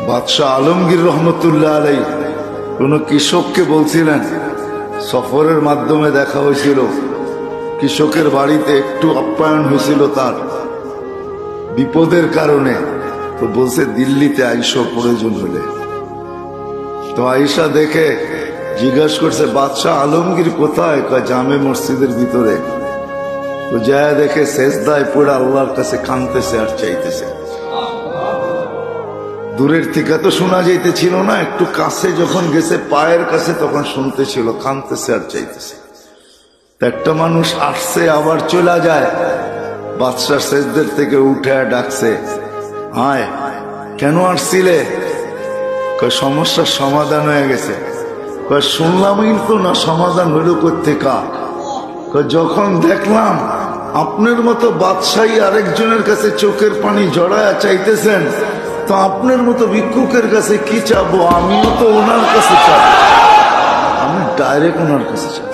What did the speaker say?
বাদশাহ আলমগীর রহমতুল্লাহ আলাই কোন কৃষককে বলছিলেন, সফরের মাধ্যমে দেখা হয়েছিল, কৃষকের বাড়িতে একটু আপ্যায়ন হয়েছিল তার বিপদের কারণে, তো বলছে দিল্লিতে আইসো প্রয়োজন হলে। তো আইসা দেখে জিজ্ঞাসা করছে বাদশাহ আলমগীর কোথায়? কয় জামে মসজিদের ভিতরে। তো যায় দেখে সেজদায় পড়ে আল্লাহর কাছে কাঁদতেছে আর চাইতেছে। দূরের থেকে তো শোনা যাইতেছিল না, একটু কাছে যখন গেছে পায়ের কাছে তখন শুনতেছিল, কাঁদতেছে আর চাইতেছে। একটা মানুষ আসছে আবার চলে যায়, বাদশাহ সেজদের থেকে উঠে ডাকছে, আয় কেন আসছিলে? কয় সমস্যার সমাধান হয়ে গেছে। কয় শুনলামই তো না, সমাধান হইল কোত্থেকা? কয় যখন দেখলাম আপনার মতো বাদশাহী আরেকজনের কাছে চোখের পানি জড়ায়া চাইতেছেন, তো আপনার মতো ভিক্ষুকের কাছে কি চাবো? আমিও তো ওনার কাছে চাবো, আমি ডাইরেক্ট ওনার কাছে চাবো।